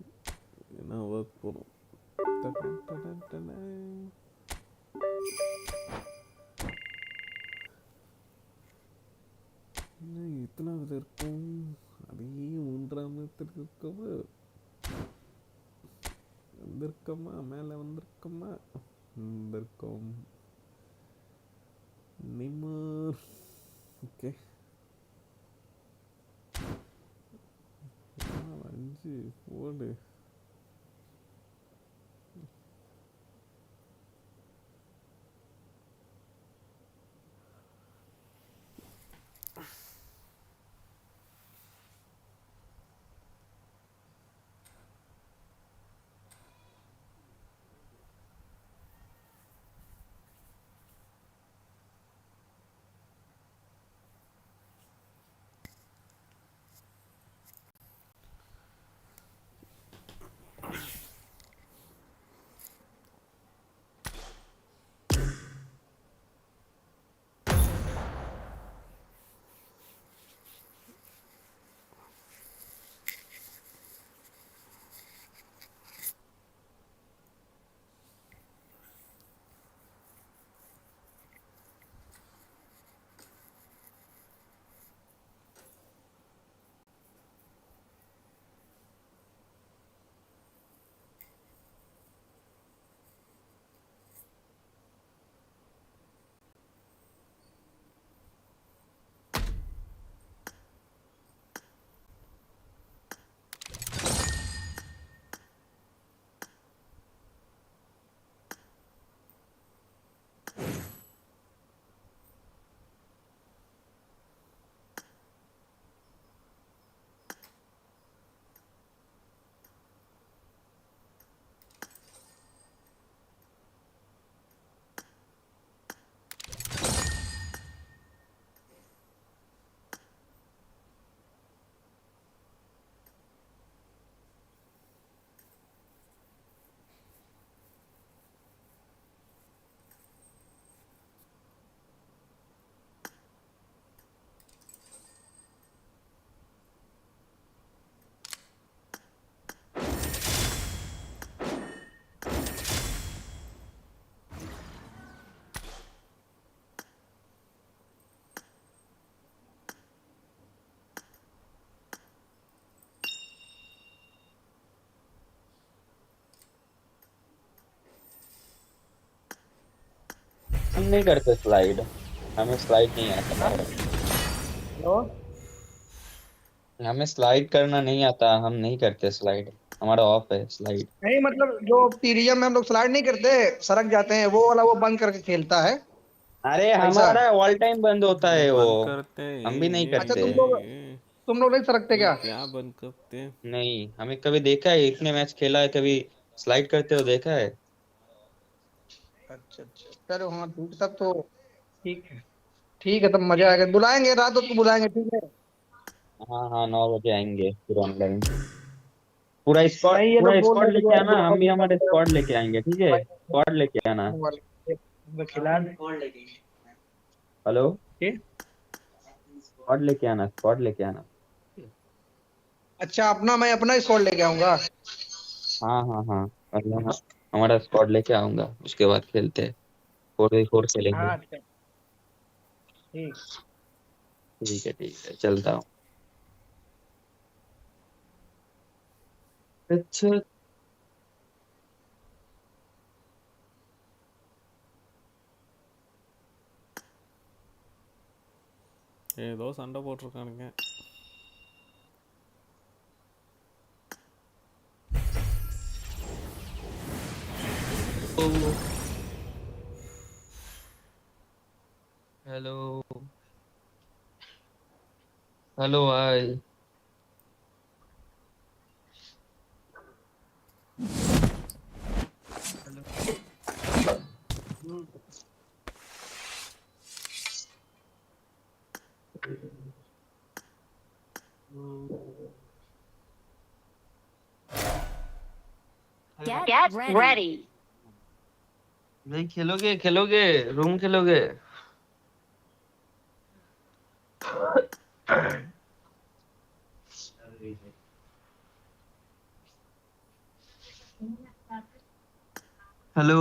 நான் work போறோம். எத்தனாவது இருக்கும்? அதே 3ஆம் இடத்திற்கு வந்திருக்கோமா, மேலே வந்திருக்கோமா, வந்திருக்கோம். நிமர். ஓகே, 5 போடு. हम नहीं करते स्लाइड, हमें स्लाइड नहीं आता है। हेलो। हमें स्लाइड करना नहीं आता, हम नहीं करते स्लाइड, हमारा ऑफ है स्लाइड। नहीं मतलब जो पीरियम में हम लोग स्लाइड नहीं करते, सरक जाते हैं, वो वाला वो बंद करके खेलता है अरे ऐसा। हमारा ऑल टाइम बंद होता ये है वो, बंद करते हैं, हम भी नहीं अच्छा करते। तुम लोग नहीं सरकते ये क्या? क्या बंद करते हैं? नहीं, हमें कभी देखा है, इतने मैच खेला है, कभी स्लाइड करते हो देखा है? अच्छा अच्छा, चलो हाँ ठीक, तब तो ठीक है। ठीक है, तब मजा आएगा, बुलाएंगे रात को बुलाएंगे, ठीक है। हाँ हाँ, 9 बजे आएंगे फिर ऑनलाइन। पूरा स्क्वाड, नहीं ये पूरा लोग बोल स्क्वाड रहे थे लेके जो आना, हम भी बुलाओगे हमारे तब स्क्वाड लेके आएंगे, ठीक है, स्क्वाड लेके आना। खिला हेलो, के। स्क्वाड लेके आना, स्क्वाड लेके आना। अच्छा अपना, मैं अपना स्क्वाड लेके आऊंगा। हाँ हाँ हाँ, हमारा स्क्वाड लेके आऊंगा, उसके बाद खेलते हैं, 4v4 खेलेंगे। हाँ अच्छा ठीक। ठीक है, चलता हूँ। अच्छा, ஏதோ சண்டை போட்டிருக்கானுங்க. हेलो हेलो भाई। Get ready. भाई खेलोगे खेलोगे, रूम खेलोगे? हेलो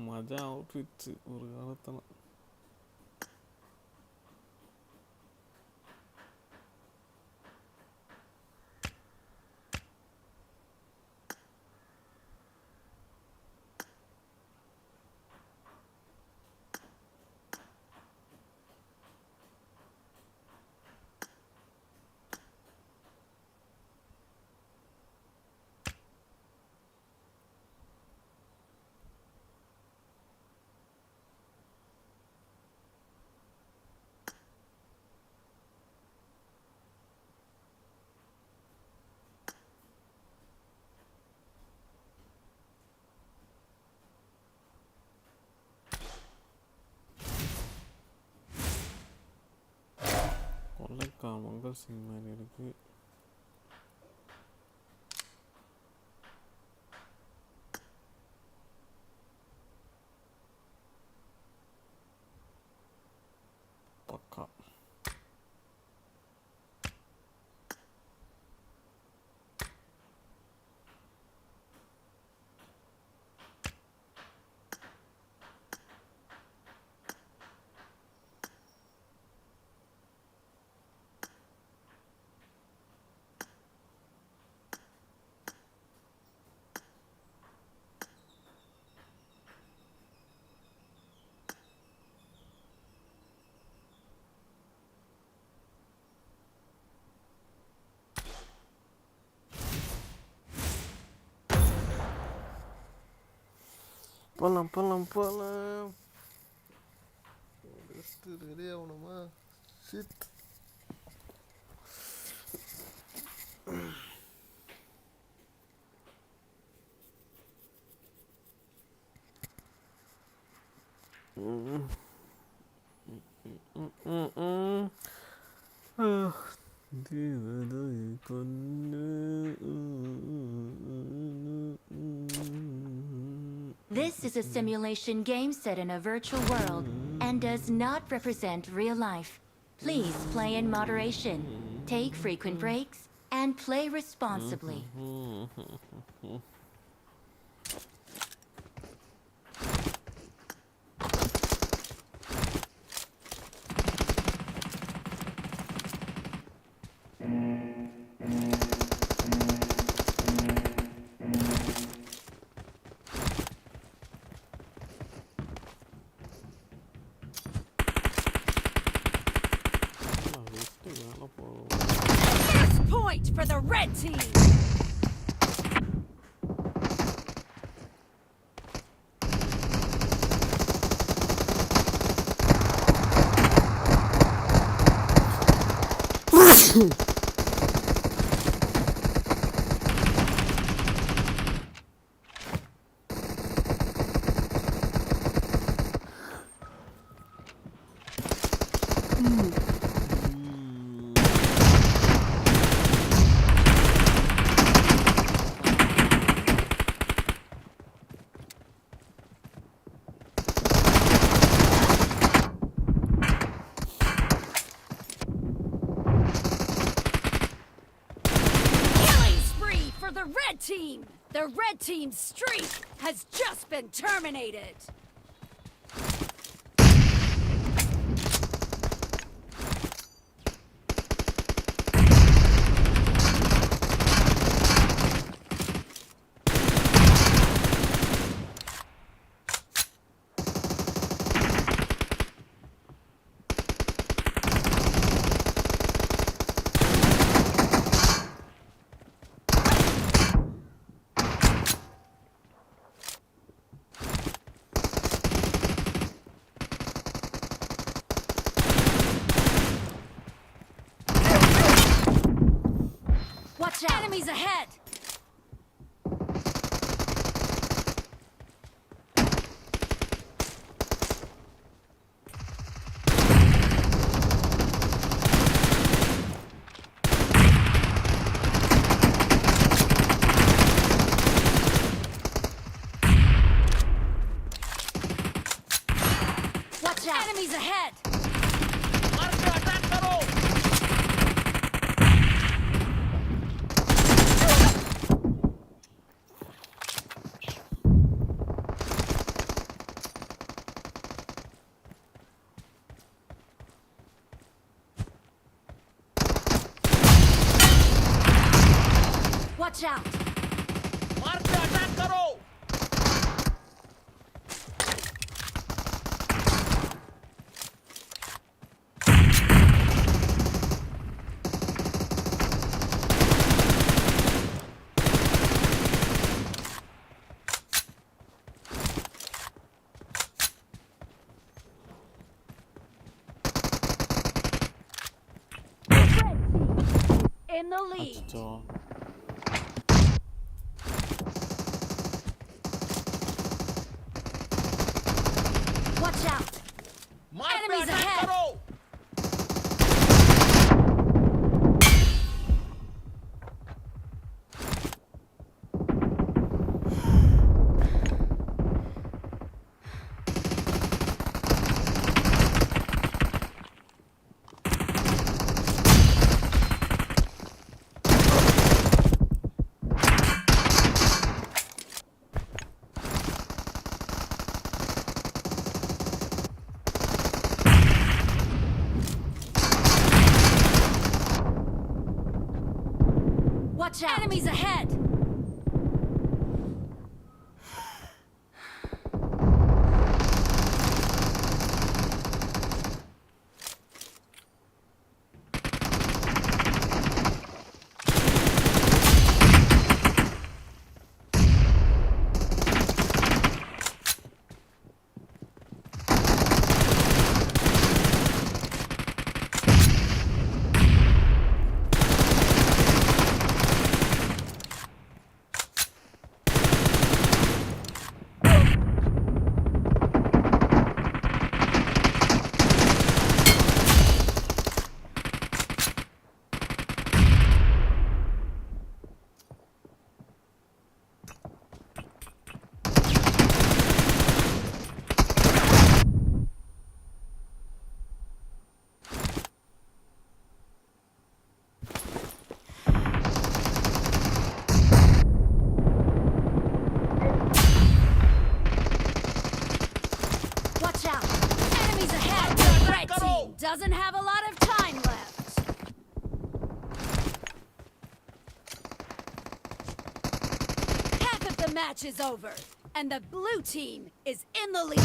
மஜா அவுட்ஃபிட்ஸு ஒரு காலத்தில். கொள்ளைக்கா மங்கள் சிங் மாதிரி இருக்கு. பக்கா போகலாம். ரெஸ்ட்டு ரெடி ஆகணுமா? Shit. This is a simulation game set in a virtual world and does not represent real life. Please play in moderation, take frequent breaks, and play responsibly. First point for the red team. The red team! The red team's streak has just been terminated! Watch out! Enemies ahead! Watch out! Enemies ahead! Watch out! In the lead. अच्छा Watch out! Enemies ahead! Watch out! Enemies ahead! Watch out! Enemies ahead! The red team doesn't have a lot of time left. Half of the match is over, and the blue team is in the lead.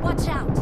Watch out!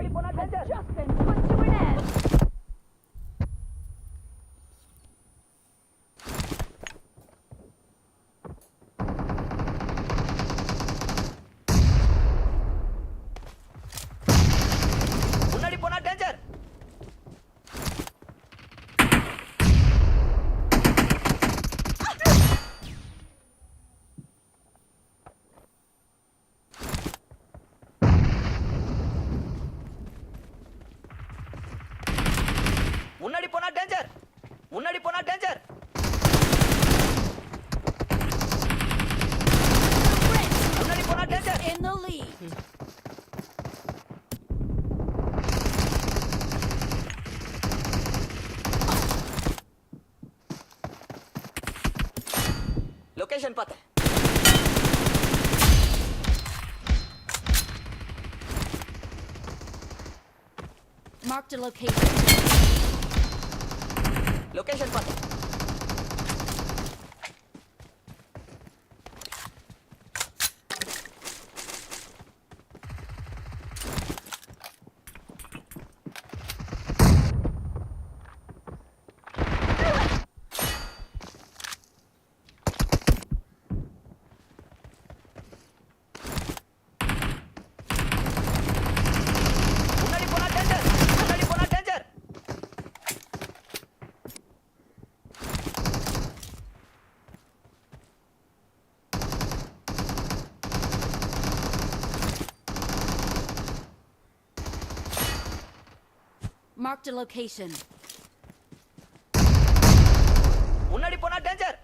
has just been put to an end. முன்னாடி போனா danger முன்னாடி போனா danger முன்னாடி போனா danger In the lead. Location பார்த்தேன் Marked a location. Location பார்த்தேன் முன்னாடி போனா டேஞ்சர் முன்னாடி போனா டேஞ்சர் Marked a location. முன்னாடி போனா டேஞ்சர்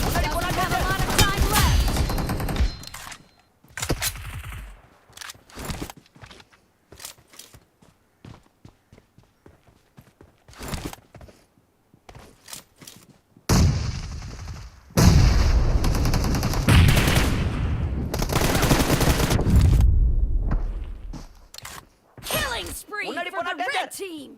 முன்னாடி போனா Have a danger lot of time left. Killing spree முன்னாடி for போனா the red danger team.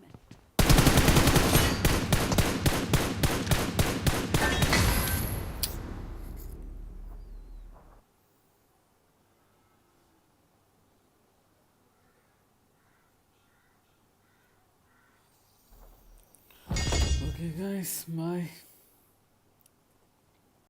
Okay, guys, bye.